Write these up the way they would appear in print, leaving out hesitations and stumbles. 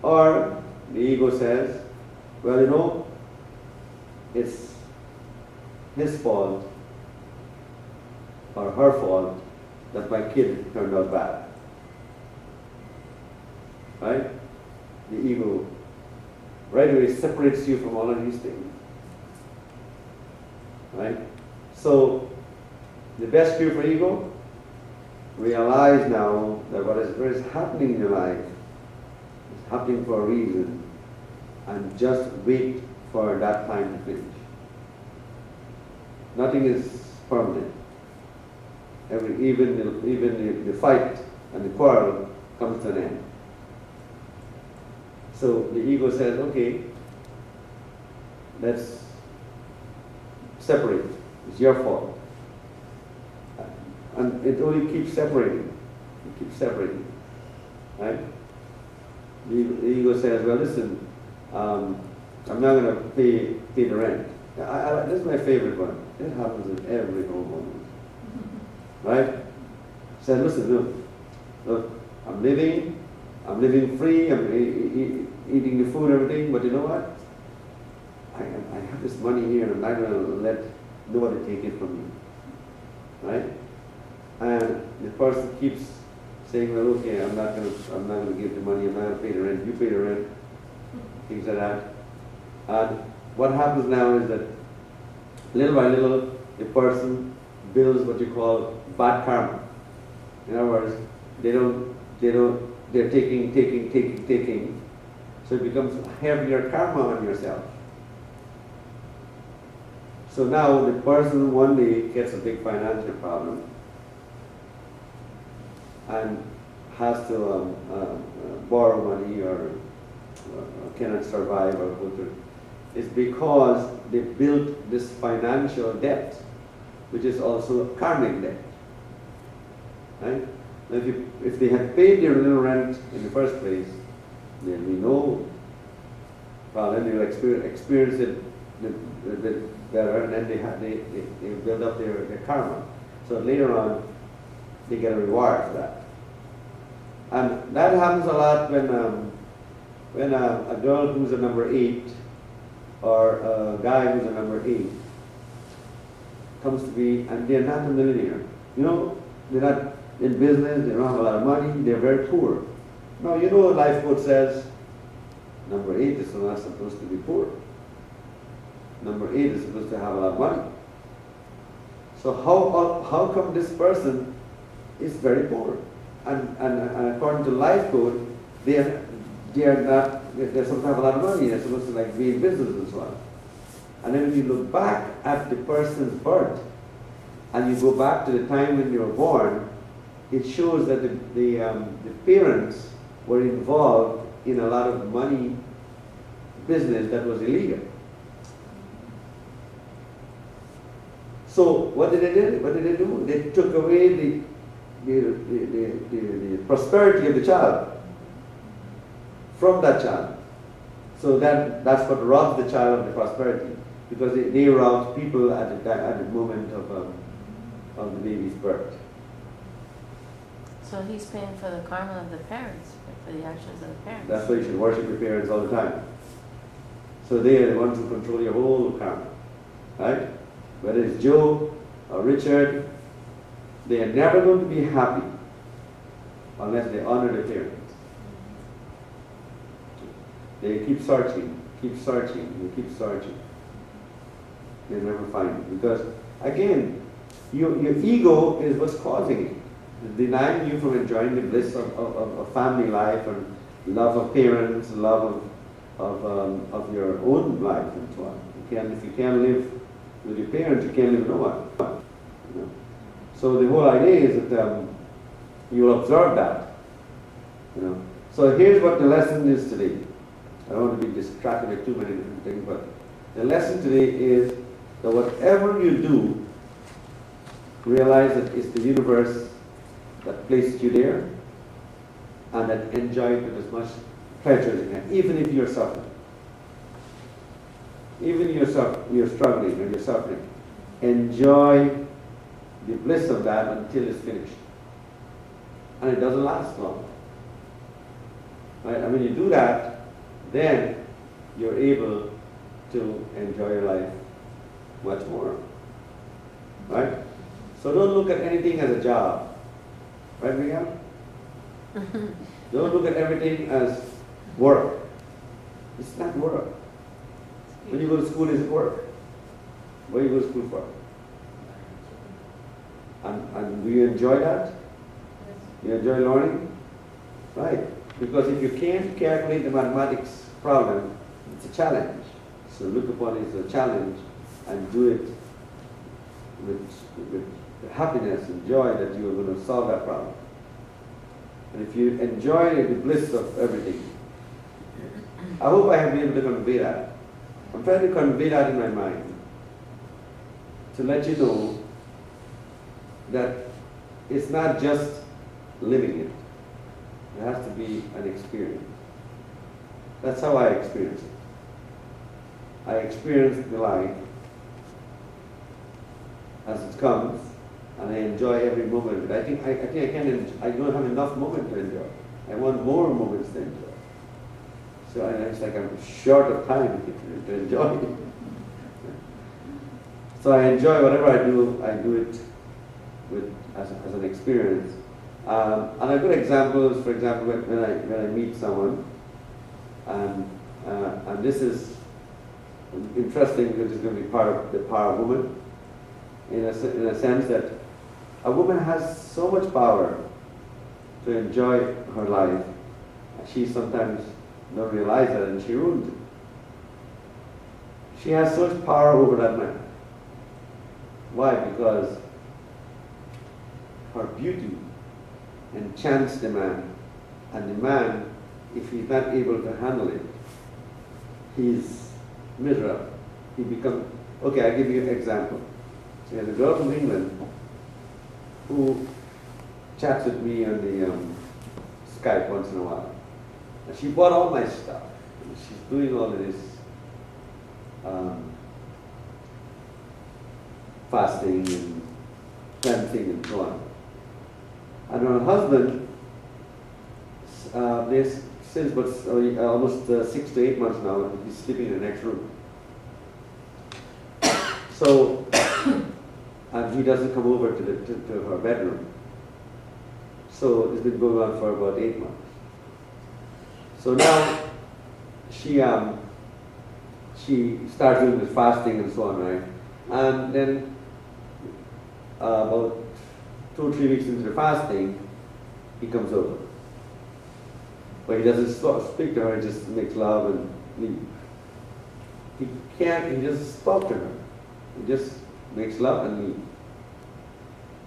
Or the ego says, well, it's his fault or her fault that my kid turned out bad. Right? The ego right away separates you from all of these things. Right? So, the best cure for ego, realize now that what is happening in your life is happening for a reason, and just wait for that time to finish. Nothing is permanent. Even the fight and the quarrel comes to an end. So the ego says, okay, let's separate. It's your fault. And it only keeps separating. It keeps separating. Right? The ego says, well, listen, I'm not going to pay the rent. This is my favorite one. It happens in every home. Right? Said, listen, look, I'm living free, I'm eating the food, everything, but you know what? I have this money here and I'm not going to let nobody take it from me. Right? And the person keeps saying, well, okay, I'm not going to give the money, I'm not going to pay the rent, you pay the rent, things like that. And what happens now is that little by little, the person builds what you call bad karma. In other words, they're taking, so it becomes heavier karma on yourself. So now the person one day gets a big financial problem and has to borrow money or cannot survive or go through. It's because they built this financial debt, which is also a karmic debt. Right? Now if they had paid their little rent in the first place, then we know, well, then they'll experience it a bit better, and then they build up their karma. So later on, they get a reward for that. And that happens a lot when a girl who's a number 8 or a guy who's a number 8 comes to be, and they're not a millionaire. They're not in business, they don't have a lot of money, they're very poor. Now, life coach says, number 8 is not supposed to be poor. Number 8 is supposed to have a lot of money. So how come this person is very poor? And according to life code, they're supposed to have a lot of money, they're supposed to be in business and so on. And then when you look back at the person's birth, and you go back to the time when you were born, it shows that the parents were involved in a lot of money business that was illegal. So what did they do? They took away the prosperity of the child from that child. So that's what robbed the child of the prosperity, because they robbed people at the moment of the baby's birth. So he's paying for the karma of the parents, for the actions of the parents. That's why you should worship your parents all the time. So they are the ones who control your whole karma. Right? Whether it's Joe or Richard, they are never going to be happy unless they honor their parents. They keep searching, they keep searching. They never find it. Because, again, your ego is what's causing it. It's denying you from enjoying the bliss of family life and love of parents, love of your own life and so on. If you can't live with your parents, you can't live with no one. So the whole idea is that you'll observe that. So here's what the lesson is today. I don't want to be distracted with too many different things, but the lesson today is that whatever you do, realize that it's the universe that placed you there and that enjoy it with as much pleasure as you can, even if you're suffering. Even if you're struggling or you're suffering, enjoy the bliss of that until it's finished. And it doesn't last long. Right? And when you do that, then you're able to enjoy your life much more. Right? So don't look at anything as a job. Right, Miguel? Don't look at everything as work. It's not work. When you go to school, is it work? What do you go to school for? And do you enjoy that? You enjoy learning? Right. Because if you can't calculate the mathematics problem, it's a challenge. So look upon it as a challenge and do it with happiness and joy that you are going to solve that problem. And if you enjoy the bliss of everything, I hope I have been able to convey that. I'm trying to convey that in my mind to let you know that it's not just living it. It has to be an experience. That's how I experience it. I experience the life as it comes, and I enjoy every moment of it. I don't have enough moments to enjoy. I want more moments to enjoy. So it's like I'm short of time to enjoy it. So I enjoy whatever I do it as an experience. And a good example is, for example, when I meet someone, and this is interesting because it's going to be part of the power of woman, in a sense that a woman has so much power to enjoy her life. She sometimes don't realize that, and she ruins it. She has so much power over that man. Why? Because her beauty enchants the man, and the man, if he's not able to handle it, he's miserable. He becomes, okay, I'll give you an example. There's a girl from England who chats with me on the Skype once in a while. And she bought all my stuff. And she's doing all of this fasting and cleansing and so on. And her husband, since almost 6 to 8 months now, he's sleeping in the next room. So, and he doesn't come over to her bedroom. So it's been going on for about 8 months. So now she starts doing this fasting and so on, right? And then about 2 or 3 weeks into the fasting, he comes over. But he doesn't speak to her, he just makes love and leave. He doesn't talk to her. He just makes love and leave.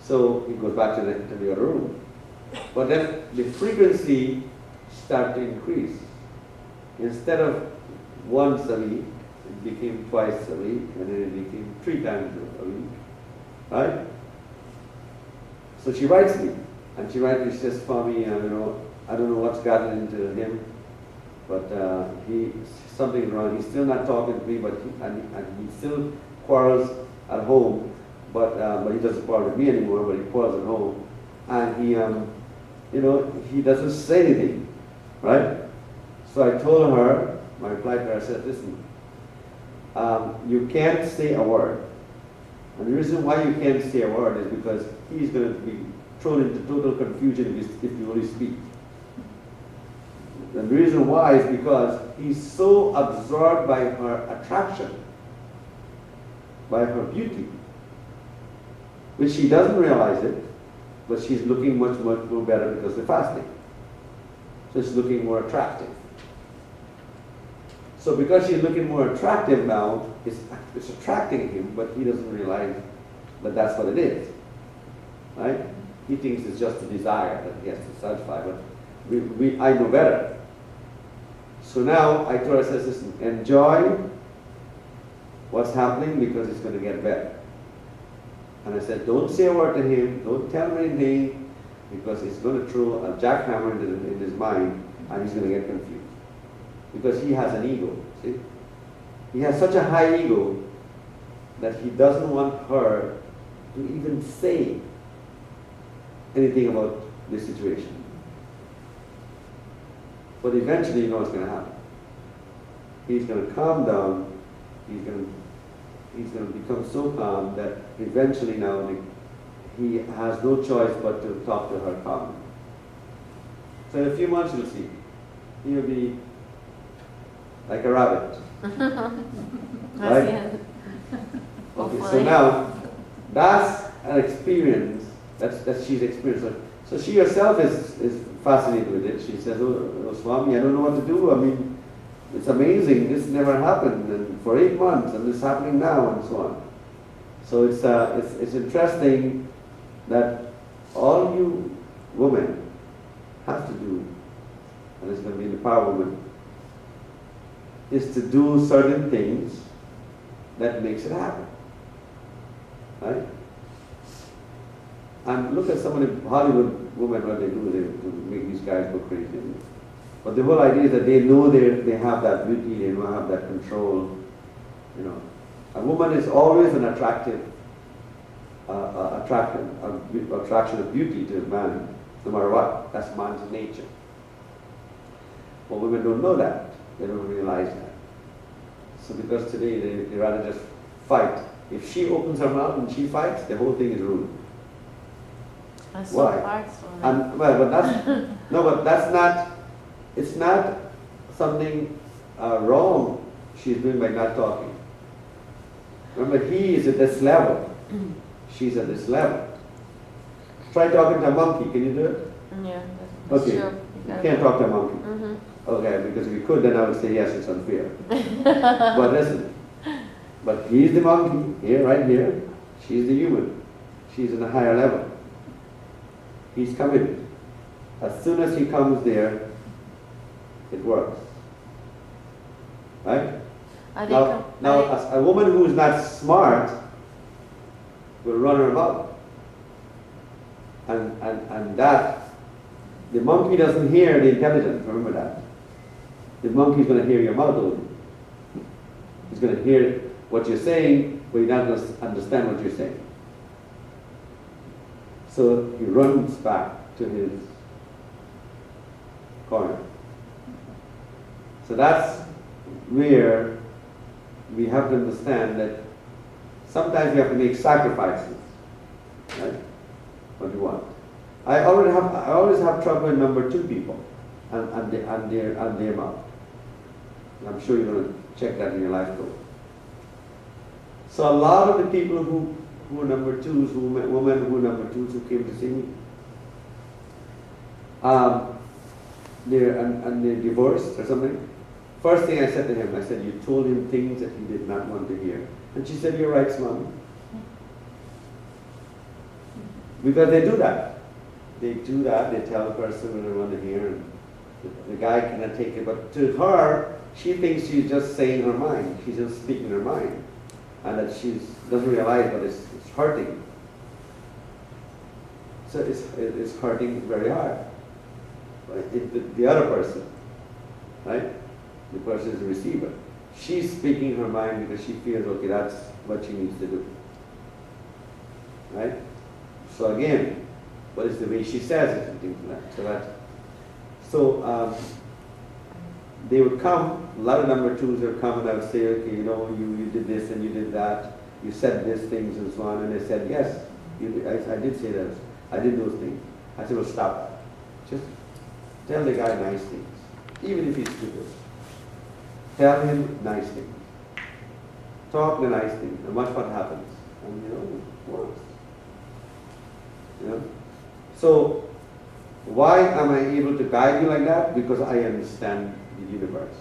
So he goes back to the other room. But then the frequency started to increase. Instead of once a week, it became twice a week, and then it became 3 times a week. Right? So she writes me, and she says, Swami, I don't know what's gotten into him, but something's wrong. He's still not talking to me, but he still quarrels at home, but he doesn't quarrel with me anymore, but he quarrels at home. And he doesn't say anything, right? So I told her, my reply to her, I said, listen, you can't say a word. And the reason why you can't say a word is because he's going to be thrown into total confusion if you only speak. And the reason why is because he's so absorbed by her attraction, by her beauty, which she doesn't realize it, but she's looking much, much more better because of fasting. So she's looking more attractive. So because she's looking more attractive now, it's attracting him, but he doesn't realize that that's what it is. Right? He thinks it's just a desire that he has to satisfy, but I know better. So now I told her, I said, listen, enjoy what's happening because it's going to get better. And I said, don't say a word to him, don't tell him anything, because it's going to throw a jackhammer in his mind and he's going to get confused. Because he has an ego, see? He has such a high ego that he doesn't want her to even say anything about this situation. But eventually you know what's going to happen. he's going to calm down, he's going to become so calm that eventually now he has no choice but to talk to her calmly. So in a few months you'll see, he'll be like a rabbit. Right? Okay, so now that's an experience that she's experienced. So she herself is fascinated with it. She says, oh Swami, I don't know what to do. I mean, it's amazing. This never happened and for 8 months, and this is happening now, and so on. So it's interesting that all you women have to do, and it's going to be the power woman, is to do certain things that makes it happen. Right? And look at some of the Hollywood women, what they do to make these guys go crazy. But the whole idea is that they know they have that beauty, they know have that control. You know, a woman is always an attraction of beauty to a man, no matter what. That's man's nature. But women don't know that. They don't realize that. So because today they rather just fight. If she opens her mouth and she fights, the whole thing is ruined. That's Why? so hard, Swami. And well, but that's no, but that's not. It's not something wrong she's doing by not talking. Remember, he is at this level. She's at this level. Try talking to a monkey. Can you do it? Yeah, that's Okay. true. You can't talk to a monkey. Mm-hmm. Okay, because if you could, then I would say yes, it's unfair. But listen, but he's the monkey here, right here. She's the human. She's in a higher level. He's committed. As soon as he comes there, it works. Right? Now, a woman who is not smart will run her mouth. And that, the monkey doesn't hear the intelligence, remember that. The monkey's going to hear your mouth only. He's going to hear what you're saying, but he's not going to understand what you're saying. So he runs back to his corner. So that's where we have to understand that sometimes we have to make sacrifices, right? What do you want? I always have trouble in number 2 people and their mouth. And I'm sure you're going to check that in your life goal. So a lot of the people who are number 2s, women who are number 2s who came to see me, they're divorced or something. First thing I said to him, I said, you told him things that he did not want to hear. And she said, you're right, Swami. Because they do that. They do that, they tell the person what they want to hear, and the guy cannot take it. But to her, she thinks she's just saying her mind. She's just speaking her mind. And that she doesn't realize that it's hurting. So it's hurting very hard. The other person, right? The person is the receiver. She's speaking her mind because she feels, okay, that's what she needs to do. Right? So again, what is the way she says it and things like that. So they would come, a lot of number 2s would come and I would say, okay, you know, you did this and you did that, you said these things and so on, and they said, yes, I did say that, I did those things. I said, well, stop. Just tell the guy nice things, even if he's stupid. Tell him nice things. Talk the nice things, and watch what happens. And you know, it works. You know? So, why am I able to guide you like that? Because I understand the universe.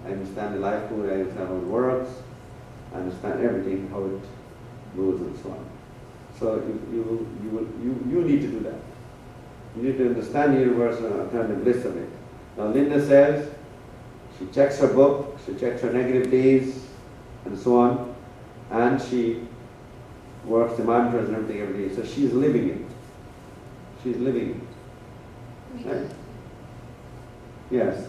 I understand the life code, I understand how it works, I understand everything, how it goes and so on. So you need to do that. You need to understand the universe and understand the bliss of it. Now Linda says, she checks her book, she checks her negative days, and so on, and she works the mantras and everything every day. So she's living it. She's living it. Right? Yes.